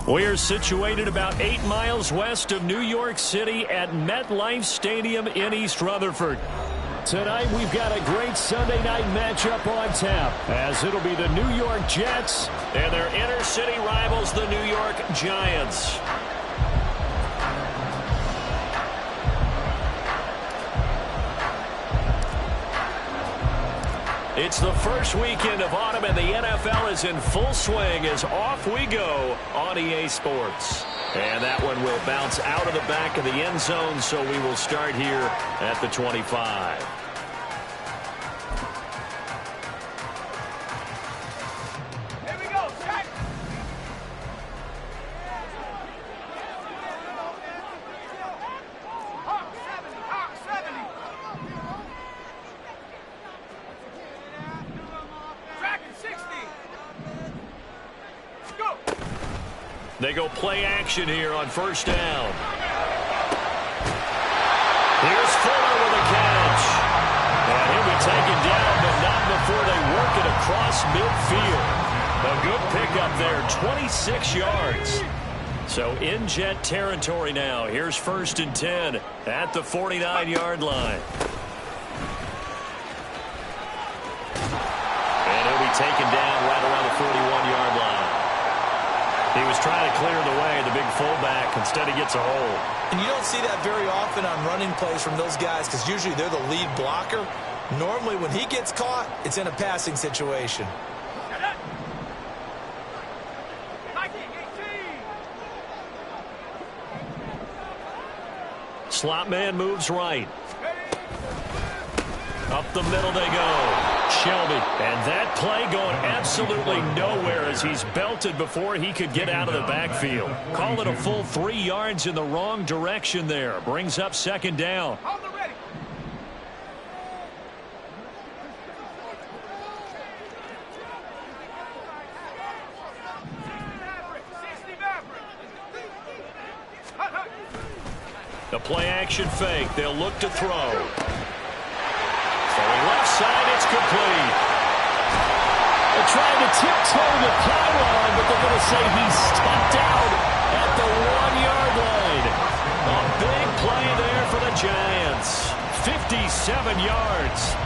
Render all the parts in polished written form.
We're situated about 8 miles west of New York City at MetLife Stadium in East Rutherford. Tonight we've got a great Sunday night matchup on tap, as it'll be the New York Jets and their inner city rivals, the New York Giants. It's the first weekend of autumn, and the NFL is in full swing as off we go on EA Sports. And that one will bounce out of the back of the end zone, so we will start here at the 25. They go play action here on first down. Here's Fuller with a catch. And he'll be taken down, but not before they work it across midfield. A good pickup there, 26 yards. So in Jet territory now. Here's 1st and 10 at the 49-yard line. And he'll be taken down right around the 41-yard line. He was trying to clear the way, the big fullback. Instead, he gets a hole. And you don't see that very often on running plays from those guys because usually they're the lead blocker. Normally, when he gets caught, it's in a passing situation. Slot man moves right. Up the middle they go. Shelby. And that play going absolutely nowhere as he's belted before he could get out of the backfield. Call it a full 3 yards in the wrong direction there. Brings up 2nd down. The play action fake. They'll look to throw. Left side, it's complete. They're trying to tiptoe the pylon, but they're going to say he stepped out at the 1-yard line. A big play there for the Giants. 57 yards.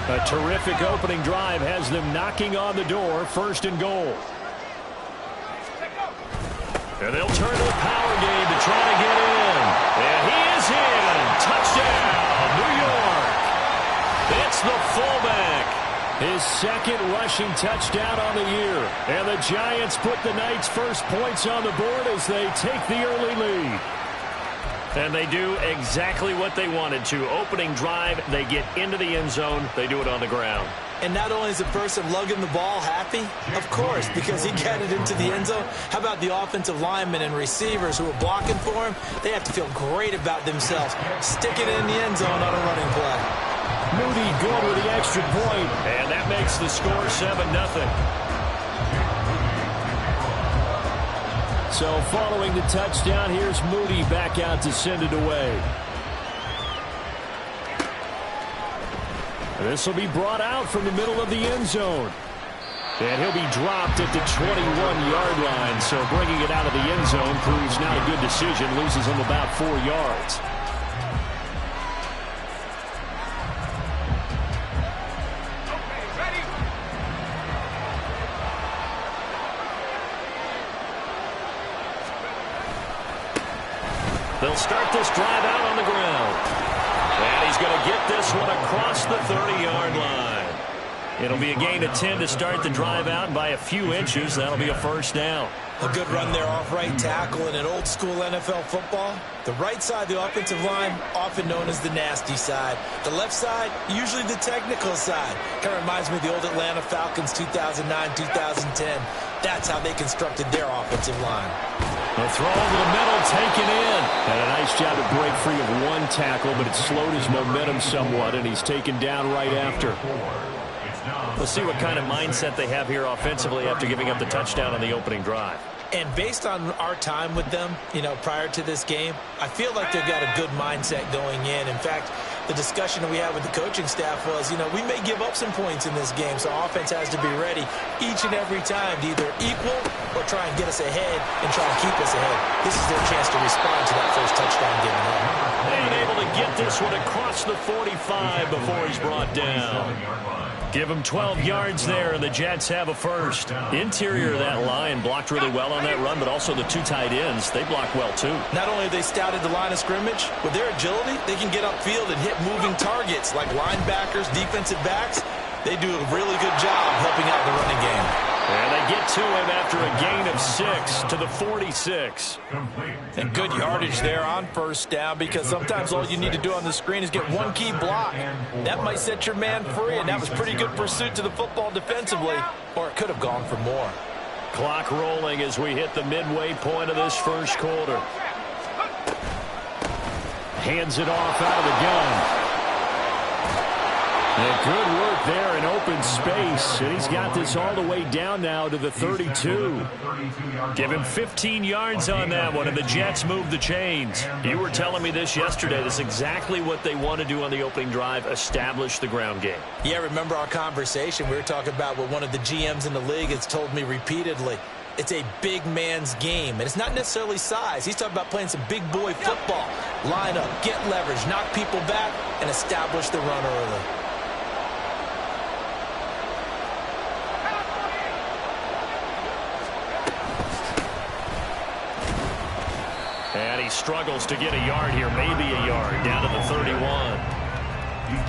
A terrific opening drive has them knocking on the door. 1st and goal. And they'll turn to the power game to try to get in. And he is in. Touchdown, New York. It's the fullback. His 2nd rushing touchdown on the year. And the Giants put the night's first points on the board as they take the early lead. And they do exactly what they wanted to. Opening drive, they get into the end zone. They do it on the ground. And not only is the person lugging the ball happy, of course, because he got it into the end zone. How about the offensive linemen and receivers who are blocking for him? They have to feel great about themselves, sticking it in the end zone on a running play. Moody good with the extra point. And that makes the score 7-0. So following the touchdown, here's Moody back out to send it away. This will be brought out from the middle of the end zone. And he'll be dropped at the 21-yard line. So bringing it out of the end zone proves not a good decision. Loses him about 4 yards. They'll start this drive out on the ground. And he's going to get this one across the 30-yard line. It'll be a gain of 10 to start the drive out, and by a few inches, that'll be a 1st down. A good run there off right tackle in an old-school NFL football. The right side, the offensive line, often known as the nasty side. The left side, usually the technical side. Kind of reminds me of the old Atlanta Falcons 2009-2010. That's how they constructed their offensive line. The throw over the middle, taken in. And a nice job to break free of one tackle, but it slowed his momentum somewhat, and he's taken down right after. We'll see what kind of mindset they have here offensively after giving up the touchdown on the opening drive. And based on our time with them, prior to this game, I feel like they've got a good mindset going in. In fact, the discussion that we had with the coaching staff was, we may give up some points in this game, so offense has to be ready each and every time to either equal or try and get us ahead and try and keep us ahead. This is their chance to respond to that first touchdown given up. And able to get this one across the 45 before he's brought down. Give him 12 yards there, and the Jets have a first. Interior of that line blocked really well on that run, but also the two tight ends, they block well too. Not only have they scouted the line of scrimmage, with their agility, they can get upfield and hit moving targets like linebackers, defensive backs. They do a really good job helping out the running game. And they get to him after a gain of 6 to the 46. And good yardage there on first down, because sometimes all you need to do on the screen is get one key block. That might set your man free, and that was pretty good pursuit to the football defensively, or it could have gone for more. Clock rolling as we hit the midway point of this first quarter. Hands it off out of the gun. And good work there in open space. And he's got this all the way down now to the 32. Give him 15 yards on that one, and the Jets move the chains. You were telling me this yesterday. This is exactly what they want to do on the opening drive, establish the ground game. Yeah, remember our conversation? We were talking about what one of the GMs in the league has told me repeatedly. It's a big man's game, and it's not necessarily size. He's talking about playing some big boy football. Line up, get leverage, knock people back, and establish the run early. And he struggles to get a yard here, maybe a yard, down to the 31.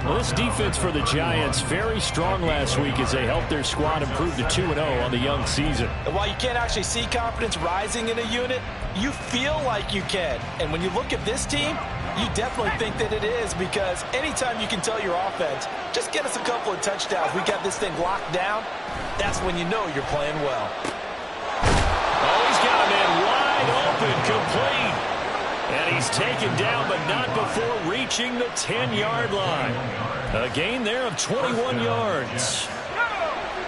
Well, this defense for the Giants, very strong last week as they helped their squad improve to 2-0 on the young season. And while you can't actually see confidence rising in a unit, you feel like you can. And when you look at this team, you definitely think that it is, because anytime you can tell your offense, just get us a couple of touchdowns, we got this thing locked down, that's when you know you're playing well. Oh, he's got a man wide open, complete. And he's taken down, but not before reaching the 10-yard line. A gain there of 21 yards.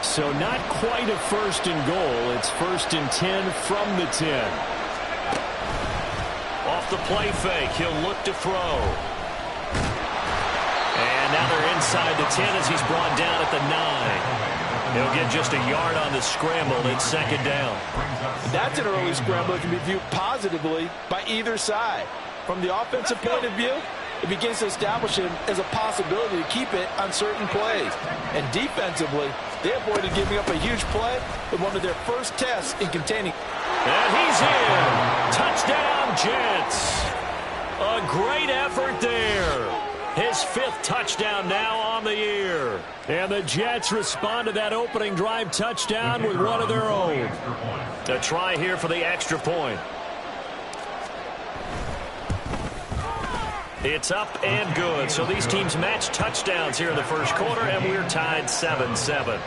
So not quite a first and goal. It's first and 10 from the 10. Off the play fake, he'll look to throw. And now they're inside the 10 as he's brought down at the 9. He'll get just a yard on the scramble. It's second down. That's an early scramble that can be viewed positively by either side. From the offensive point of view, it begins to establish him as a possibility to keep it on certain plays. And defensively, they avoided giving up a huge play with one of their first tests in containing. And he's in. Touchdown, Jets. A great effort there. His 5th touchdown now on the year. And the Jets respond to that opening drive touchdown with one of their own. A try here for the extra point. It's up and good. So these teams match touchdowns here in the first quarter, and we're tied 7-7.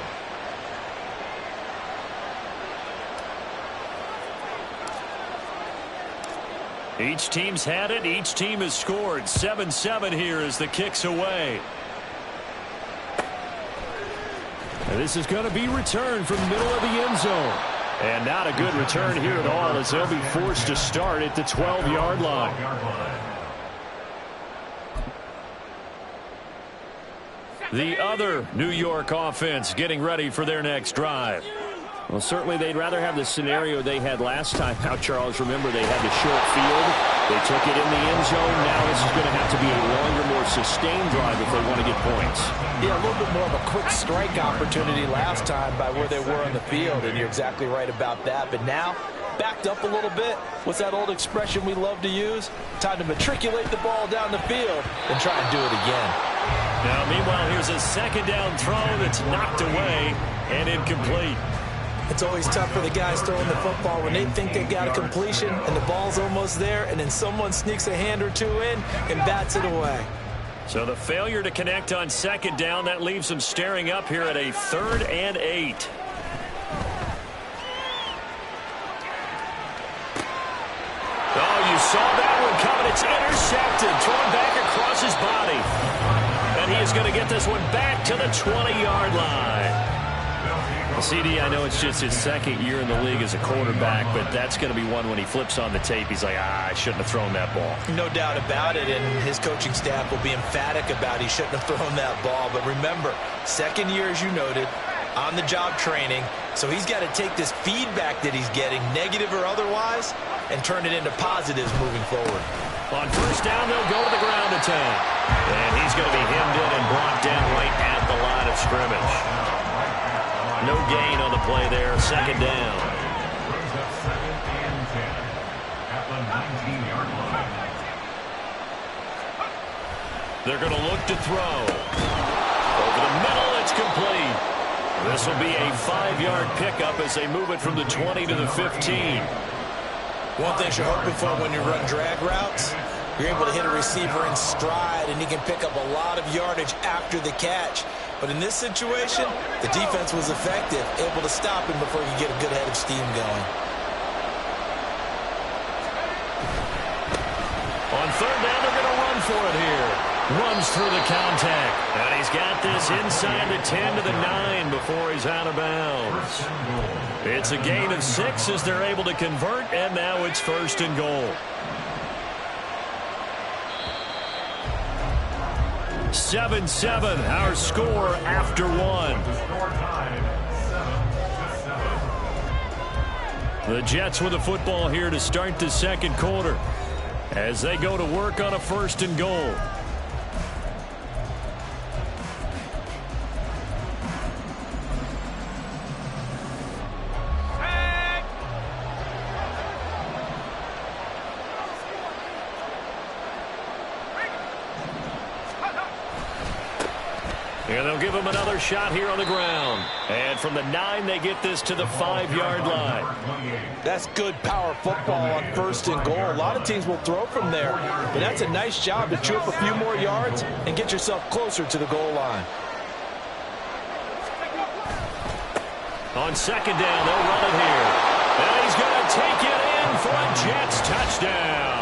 Each team's had it. Each team has scored. 7-7 here as the kick's away. And this is going to be returned from the middle of the end zone. And not a good return here at all, as they'll be forced to start at the 12-yard line. The other New York offense getting ready for their next drive. Well, certainly they'd rather have the scenario they had last time out, Charles. Remember, they had the short field. They took it in the end zone. Now this is going to have to be a longer, more sustained drive if they want to get points. Yeah, a little bit more of a quick strike opportunity last time by where they were on the field, and you're exactly right about that. But now, backed up a little bit. What's that old expression we love to use? Time to matriculate the ball down the field and try and do it again. Now, meanwhile, here's a second down throw that's knocked away and incomplete. It's always tough for the guys throwing the football when they think they got a completion and the ball's almost there, and then someone sneaks a hand or two in and bats it away. So the failure to connect on second down, that leaves them staring up here at a 3rd and 8. Oh, you saw that one coming. It's intercepted, thrown back across his body. And he is going to get this one back to the 20-yard line. CD, I know it's just his second year in the league as a quarterback, but that's going to be one when he flips on the tape, he's like, I shouldn't have thrown that ball. No doubt about it, and his coaching staff will be emphatic about he shouldn't have thrown that ball. But remember, second year, as you noted, on-the-job training, so he's got to take this feedback that he's getting, negative or otherwise, and turn it into positives moving forward. On first down, they'll go to the ground attack. And he's going to be hemmed in and brought down right at the line of scrimmage. No gain on the play there, second down. They're going to look to throw. Over the middle, it's complete. This will be a 5-yard pickup as they move it from the 20 to the 15. One thing you're hoping for when you run drag routes, you're able to hit a receiver in stride, and he can pick up a lot of yardage after the catch. But in this situation, the defense was effective, able to stop him before he could get a good head of steam going. On third down, they're going to run for it here. Runs through the contact. And he's got this inside the 10 to the 9 before he's out of bounds. It's a gain of 6 as they're able to convert, and now it's first and goal. 7-7, our score after 1. The Jets with the football here to start the second quarter as they go to work on a first and goal. And they'll give him another shot here on the ground. And from the 9, they get this to the 5-yard line. That's good power football on first and goal. A lot of teams will throw from there, but that's a nice job to chew up a few more yards and get yourself closer to the goal line. On second down, they'll run it here. And he's going to take it in for a Jets touchdown.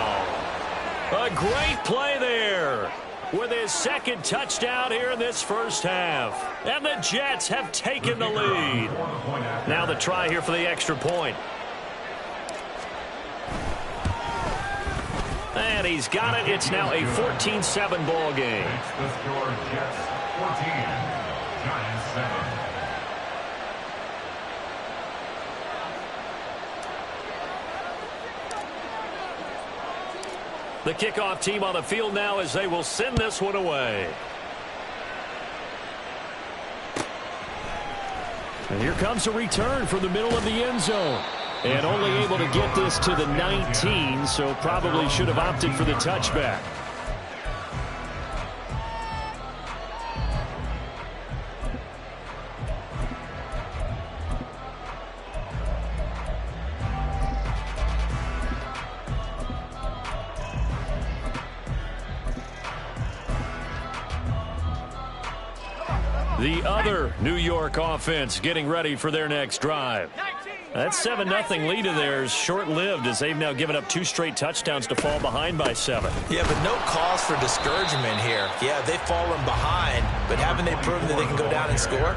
A great play there, with his second touchdown here in this first half. And the Jets have taken the lead. Now the try here for the extra point. And he's got it. It's now a 14-7 ball game. The score, Jets 14, Giants 7. The kickoff team on the field now as they will send this one away. And here comes a return from the middle of the end zone. And only able to get this to the 19, so probably should have opted for the touchback. The other New York offense getting ready for their next drive. That 7-0 lead of theirs short-lived as they've now given up 2 straight touchdowns to fall behind by 7. Yeah, but no cause for discouragement here. Yeah, they've fallen behind, but haven't they proven that they can go down and score?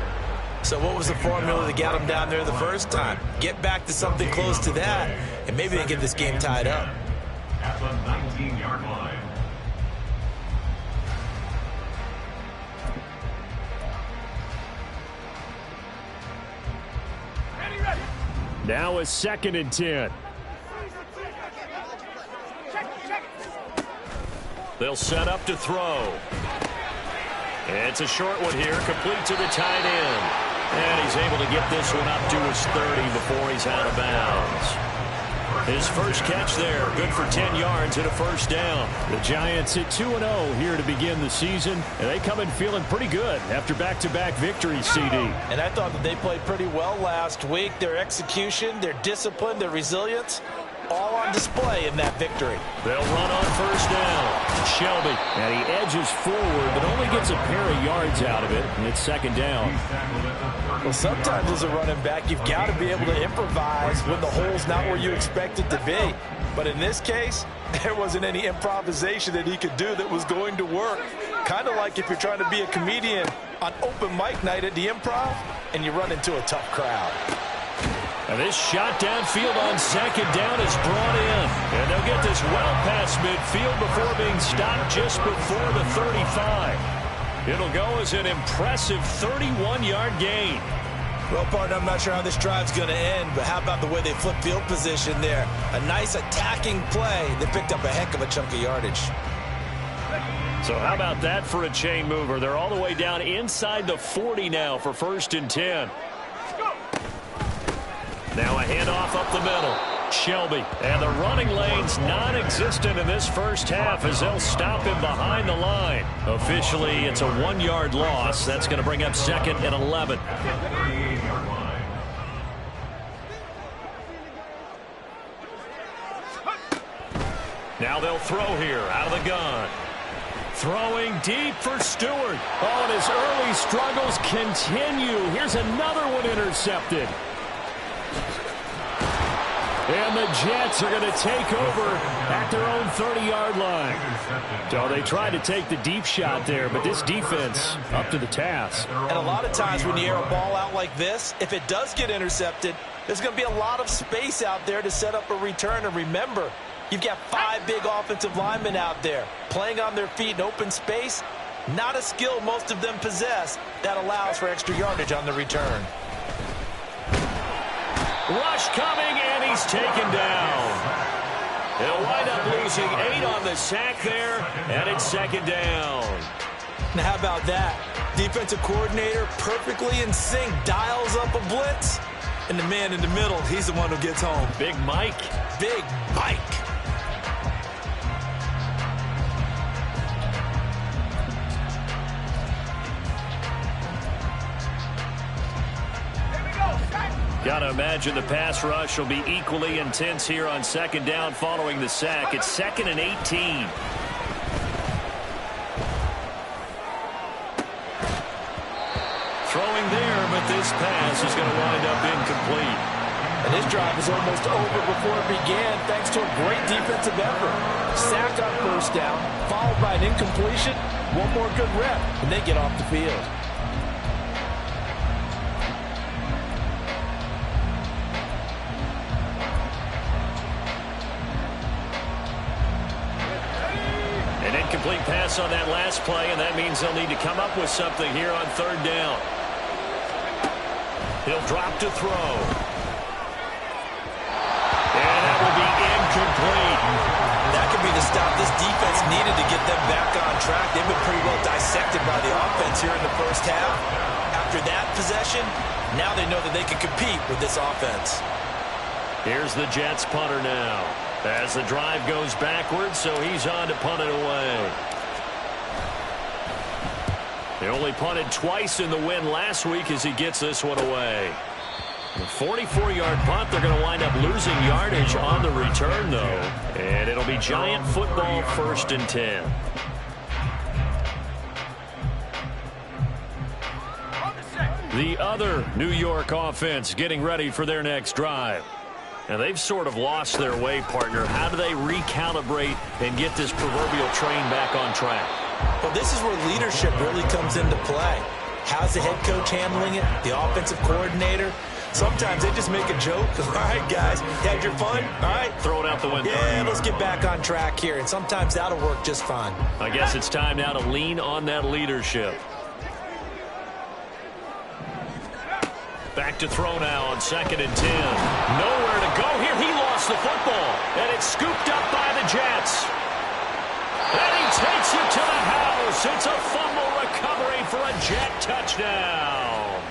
So what was the formula that got them down there the first time? Get back to something close to that, and maybe they get this game tied up. At the 19-yard line. Now a 2nd and 10. They'll set up to throw. It's a short one here, complete to the tight end. And he's able to get this one up to his 30 before he's out of bounds. His first catch there, good for 10 yards and a first down. The Giants at 2-0 here to begin the season, and they come in feeling pretty good after back-to-back victories, CD. And I thought that they played pretty well last week. Their execution, their discipline, their resilience, all on display in that victory. They'll run on first down. Shelby, and he edges forward, but only gets a pair of yards out of it, and it's 2nd down. Well, sometimes as a running back, you've got to be able to improvise when the hole's not where you expect it to be. But in this case, there wasn't any improvisation that he could do that was going to work. Kind of like if you're trying to be a comedian on open mic night at the Improv, and you run into a tough crowd. And this shot downfield on second down is brought in. And they'll get this well past midfield before being stopped just before the 35. It'll go as an impressive 31-yard gain. Well, partner, I'm not sure how this drive's going to end, but how about the way they flip field position there? A nice attacking play. They picked up a heck of a chunk of yardage. So how about that for a chain mover? They're all the way down inside the 40 now for 1st and 10. Now a handoff up the middle. Shelby. And the running lane's non-existent in this first half as they'll stop him behind the line. Officially, it's a 1-yard loss. That's going to bring up 2nd and 11. Now they'll throw here out of the gun. Throwing deep for Stewart. Oh, and his early struggles continue. Here's another one intercepted. And the Jets are going to take over at their own 30-yard line. So they tried to take the deep shot there, but this defense up to the task. And a lot of times when you air a ball out like this, if it does get intercepted, there's going to be a lot of space out there to set up a return. And remember, you've got 5 big offensive linemen out there playing on their feet in open space. Not a skill most of them possess that allows for extra yardage on the return. Rush coming, and he's taken down. He'll wind up losing 8 on the sack there, and it's 2nd down. Now, how about that? Defensive coordinator perfectly in sync, dials up a blitz, and the man in the middle, he's the one who gets home. Big Mike. Big Mike. Got to imagine the pass rush will be equally intense here on 2nd down following the sack. It's 2nd and 18. Throwing there, but this pass is going to wind up incomplete. And this drive is almost over before it began thanks to a great defensive effort. Sack on 1st down, followed by an incompletion. One more good rep, and they get off the field. Incomplete pass on that last play, and that means they'll need to come up with something here on 3rd down. He'll drop to throw. And that will be incomplete. That could be the stop this defense needed to get them back on track. They've been pretty well dissected by the offense here in the first half. After that possession, now they know that they can compete with this offense. Here's the Jets punter now. As the drive goes backwards, so he's on to punt it away. They only punted twice in the win last week as he gets this one away. A 44-yard punt. They're going to wind up losing yardage on the return, though. And it'll be Giant football 1st and 10. The other New York offense getting ready for their next drive. And they've sort of lost their way, partner. How do they recalibrate and get this proverbial train back on track? Well, this is where leadership really comes into play. How's the head coach handling it? The offensive coordinator? Sometimes they just make a joke. All right, guys, had your fun? All right. Throw it out the window. Yeah, let's get back on track here. And sometimes that'll work just fine. I guess it's time now to lean on that leadership. Back to throw now on 2nd and 10. Nowhere to go here. He lost the football. And it's scooped up by the Jets. And he takes it to the house. It's a fumble recovery for a Jet touchdown.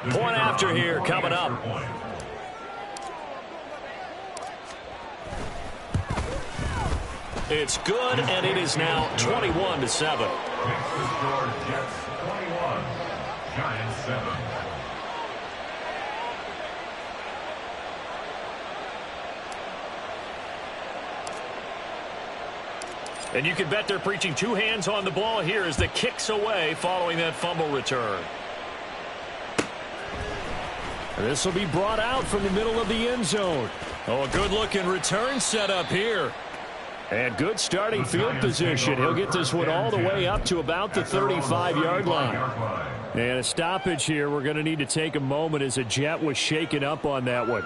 Point after here coming up. It's good, and it is now 21-7. Makes the score Jets 21, Giants 7. And you can bet they're preaching 2 hands on the ball here as the kick's away following that fumble return. And this will be brought out from the middle of the end zone. Oh, a good-looking return set up here. And good starting field position. He'll get this one all the way up to about the 35-yard line. And a stoppage here. We're going to need to take a moment as a Jet was shaken up on that one.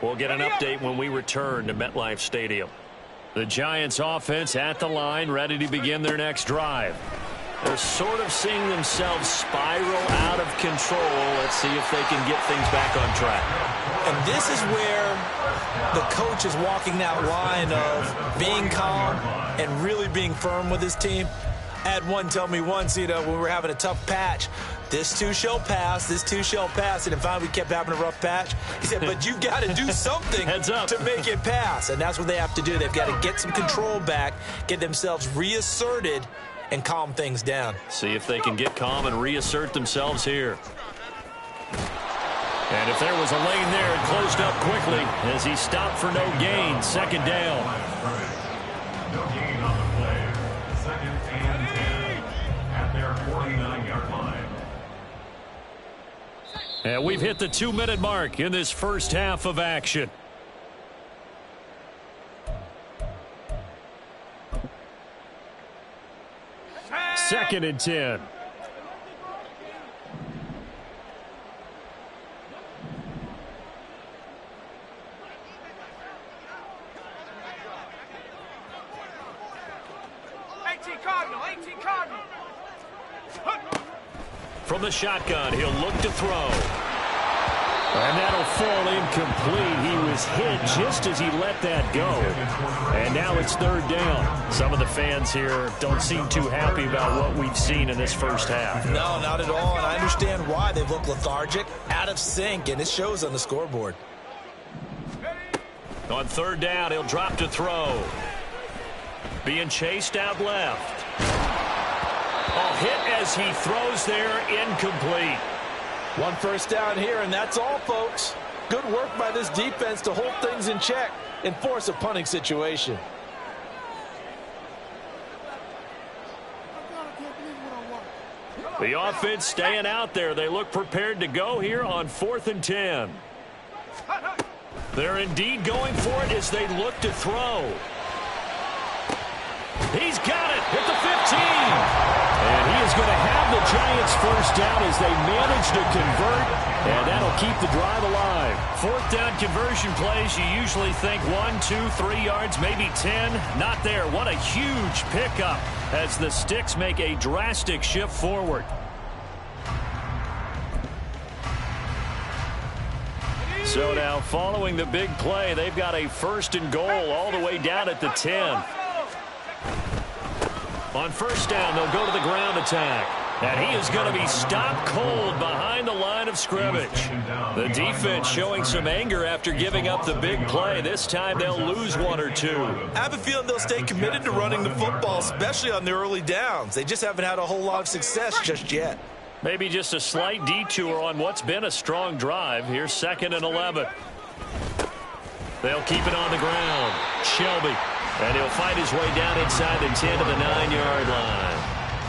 We'll get an update when we return to MetLife Stadium. The Giants offense at the line, ready to begin their next drive. They're sort of seeing themselves spiral out of control. Let's see if they can get things back on track. And this is where the coach is walking that line of being calm and really being firm with his team. I had one tell me once, when we were having a tough patch, this too shall pass, this too shall pass. And finally we kept having a rough patch. He said, but you got to do something to make it pass. And that's what they have to do. They've got to get some control back, get themselves reasserted, and calm things down. See if they can get calm and reassert themselves here. And if there was a lane there, it closed up quickly as he stopped for no gain. Second down. No gain on the play. Second and 10 at their 49-yard line. And we've hit the 2-minute mark in this first half of action. Second and 10. From the shotgun, he'll look to throw. And that'll fall incomplete. He was hit just as he let that go. And now it's third down. Some of the fans here don't seem too happy about what we've seen in this first half. No, not at all. And I understand why. They look lethargic, out of sync, and it shows on the scoreboard. On third down, he'll drop to throw. Being chased out left. A hit as he throws there, incomplete. One first down here, and that's all, folks. Good work by this defense to hold things in check and force a punting situation. The offense staying out there. They look prepared to go here on 4th and 10. They're indeed going for it as they look to throw. He's got it at the 15. And he is going to have the Giants first down as they manage to convert, and that'll keep the drive alive. 4th down conversion plays, you usually think 1, 2, 3 yards, maybe 10. Not there. What a huge pickup as the Sticks make a drastic shift forward. So now following the big play, they've got a 1st and goal all the way down at the 10. On first down, they'll go to the ground attack. And he is going to be stopped cold behind the line of scrimmage. The defense showing some anger after giving up the big play. This time they'll lose 1 or 2. I have a feeling they'll stay committed to running the football, especially on the early downs. They just haven't had a whole lot of success just yet. Maybe just a slight detour on what's been a strong drive. Here's 2nd and 11. They'll keep it on the ground. Shelby. And he'll fight his way down inside the 10 to the 9-yard line.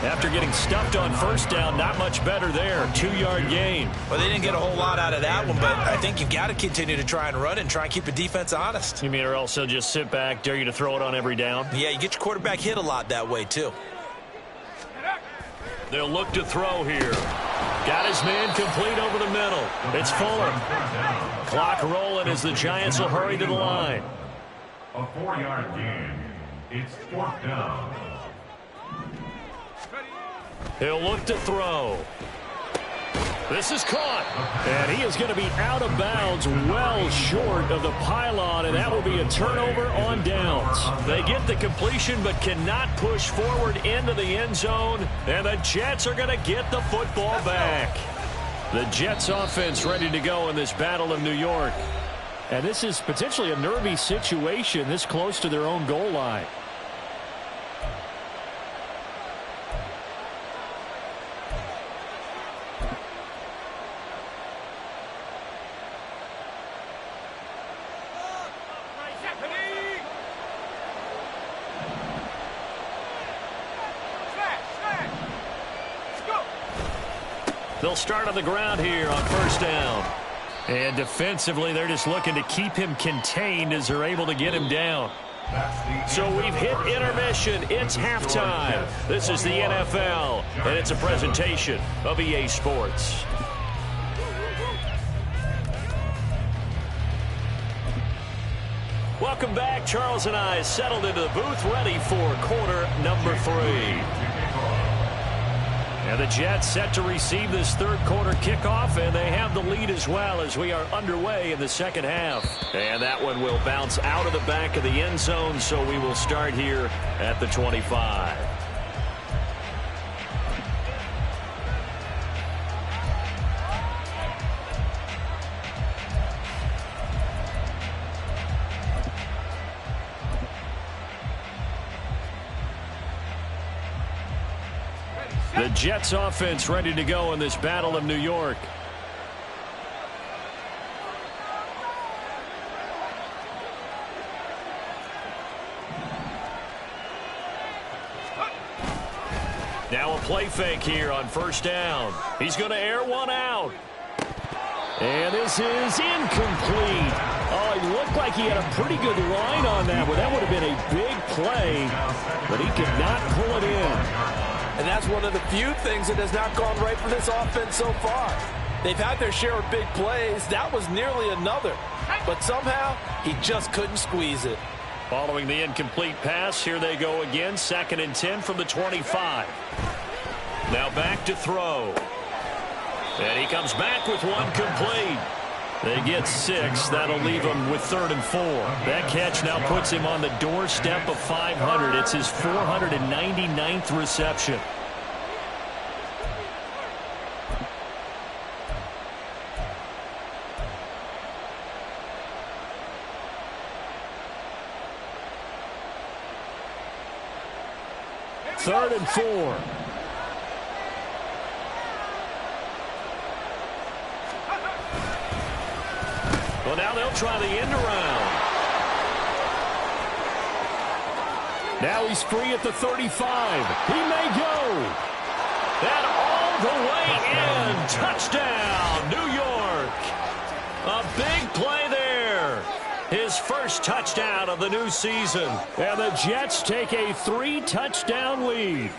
After getting stuffed on first down, not much better there. 2-yard gain. Well, they didn't get a whole lot out of that one, but I think you've got to continue to try and run it and try and keep the defense honest. You mean or else they'll just sit back, dare you to throw it on every down? Yeah, you get your quarterback hit a lot that way, too. They'll look to throw here. Got his man complete over the middle. It's Fuller. Clock rolling as the Giants will hurry to the line. A 4-yard gain. It's 4th down. He'll look to throw. This is caught. And he is going to be out of bounds well short of the pylon, and that will be a turnover on downs. They get the completion but cannot push forward into the end zone, and the Jets are going to get the football back. The Jets offense ready to go in this Battle of New York. And this is potentially a nervy situation this close to their own goal line. They'll start on the ground here on first down. And defensively, they're just looking to keep him contained as they're able to get him down. So we've hit intermission. It's halftime. This is the NFL, and it's a presentation of EA Sports. Welcome back. Charles and I settled into the booth, ready for quarter number 3. And the Jets set to receive this third quarter kickoff, and they have the lead as well as we are underway in the second half. And that one will bounce out of the back of the end zone, so we will start here at the 25. The Jets offense ready to go in this Battle of New York. Now a play fake here on first down. He's going to air one out. And this is incomplete. Oh, he looked like he had a pretty good line on that, but that would have been a big play, but he could not pull it in. And that's one of the few things that has not gone right for this offense so far. They've had their share of big plays. That was nearly another. But somehow, he just couldn't squeeze it. Following the incomplete pass, here they go again. 2nd and 10 from the 25. Now back to throw. And he comes back with one complete. They get 6. That'll leave him with 3rd and 4. That catch now puts him on the doorstep of 500. It's his 499th reception. Third and 4. Well, now they'll try the end around. Now he's free at the 35. He may go. And all the way in. Touchdown, New York. A big play there. His first touchdown of the new season. And the Jets take a 3-touchdown lead.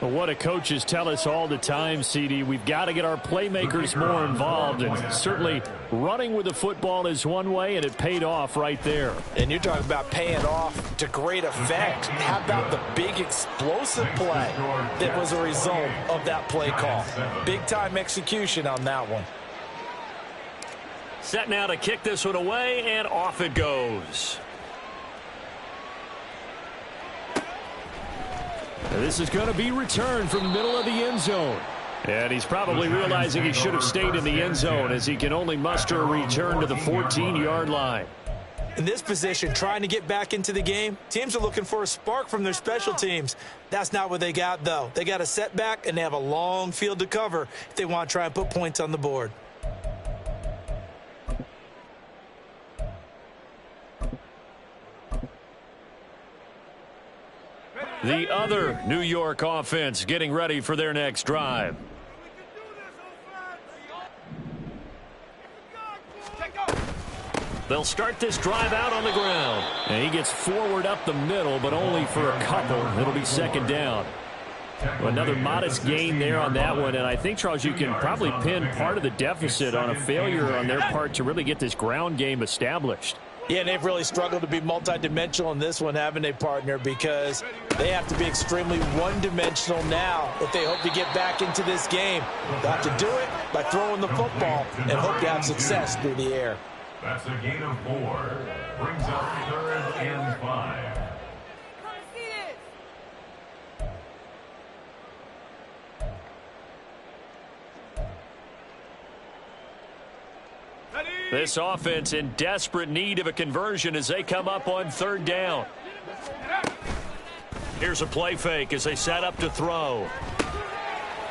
Well, what do coaches tell us all the time, CD? We've got to get our playmakers more involved, and certainly running with the football is one way, and it paid off right there. And you're talking about paying off to great effect. How about the big explosive play that was a result of that play call? Big-time execution on that one. Set now to kick this one away, and off it goes. This is going to be returned from the middle of the end zone. And he's probably realizing he should have stayed in the end zone as he can only muster a return to the 14-yard line. In this position, trying to get back into the game, teams are looking for a spark from their special teams. That's not what they got, though. They got a setback, and they have a long field to cover if they want to try and put points on the board. The other New York offense getting ready for their next drive. They'll start this drive out on the ground. And he gets forward up the middle, but only for a couple. It'll be 2nd down. Another modest gain there on that one. And I think, Charles, you can probably pin part of the deficit on a failure on their part to really get this ground game established. Yeah, and they've really struggled to be multidimensional in this one, haven't they, partner? Because they have to be extremely one-dimensional now if they hope to get back into this game. They'll have to do it by throwing the football and hope to have success through the air. That's a gain of 4. Brings up 3rd and 5. This offense in desperate need of a conversion as they come up on 3rd down. Here's a play fake as they set up to throw.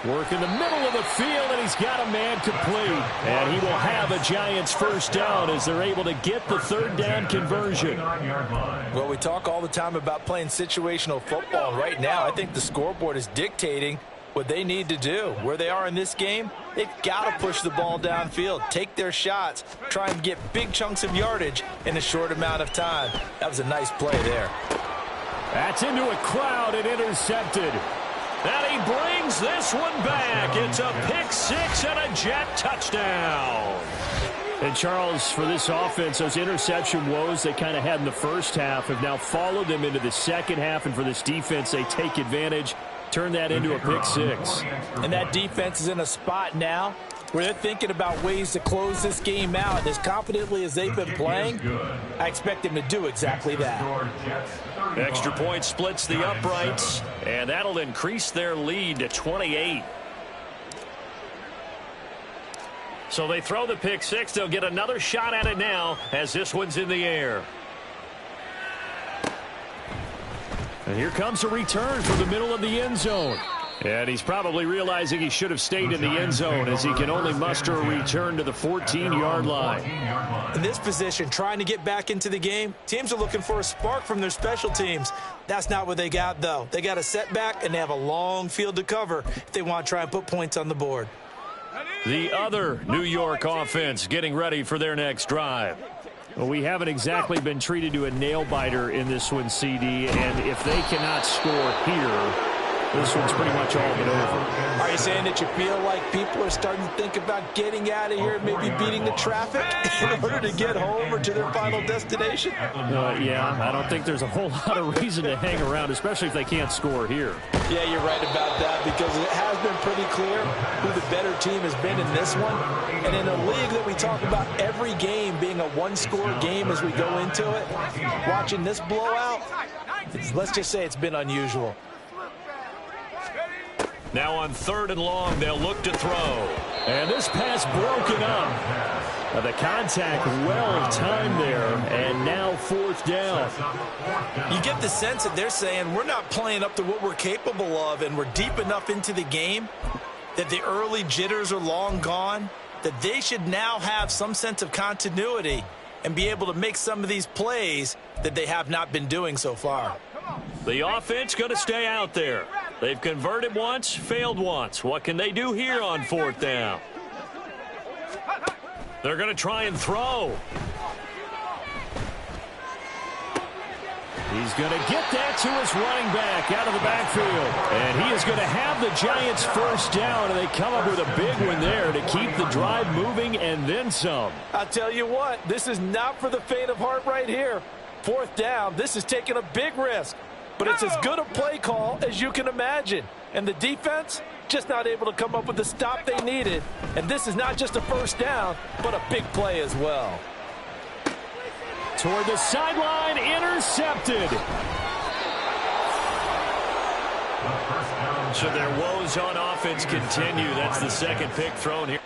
Work in the middle of the field, and he's got a man complete. And he will have a Giants first down as they're able to get the 3rd down conversion. Well, we talk all the time about playing situational football. Right now, I think the scoreboard is dictating what they need to do. Where they are in this game, they've got to push the ball downfield, take their shots, try and get big chunks of yardage in a short amount of time. That was a nice play there. That's into a crowd and intercepted. And he brings this one back. It's a pick six and a Jet touchdown. And Charles, for this offense, those interception woes they kind of had in the first half have now followed them into the second half. And for this defense, they take advantage, turn that into a pick six. And that defense is in a spot now where they're thinking about ways to close this game out. And as confidently as they've been playing, I expect them to do exactly that. Extra point splits the uprights, and that'll increase their lead to 28. So they throw the pick six. They'll get another shot at it now as this one's in the air. And here comes a return from the middle of the end zone. And he's probably realizing he should have stayed in the end zone as he can only muster a return to the 14-yard line. In this position, trying to get back into the game, teams are looking for a spark from their special teams. That's not what they got, though. They got a setback, and they have a long field to cover if they want to try and put points on the board. The other New York offense getting ready for their next drive. Well, we haven't exactly been treated to a nail-biter in this one, CD, and if they cannot score here, this one's pretty much all but over. Are you saying that you feel like people are starting to think about getting out of here and maybe beating the traffic in order to get home or to their final destination? Yeah, I don't think there's a whole lot of reason to hang around, especially if they can't score here. Yeah, you're right about that because it has been pretty clear who the better team has been in this one. And in a league that we talk about every game being a one-score game as we go into it, watching this blowout, let's just say it's been unusual. Now on 3rd and long, they'll look to throw. And this pass broken up. The contact well timed there, and now 4th down. You get the sense that they're saying we're not playing up to what we're capable of, and we're deep enough into the game that the early jitters are long gone, that they should now have some sense of continuity and be able to make some of these plays that they have not been doing so far. The offense going to stay out there. They've converted once, failed once. What can they do here on 4th down? They're going to try and throw. He's going to get that to his running back out of the backfield. And he is going to have the Giants first down, and they come up with a big one there to keep the drive moving and then some. I'll tell you what, this is not for the faint of heart right here. 4th down, this is taking a big risk. But it's as good a play call as you can imagine. And the defense just not able to come up with the stop they needed. And this is not just a first down, but a big play as well. Toward the sideline, intercepted. So their woes on offense continue. That's the second pick thrown here.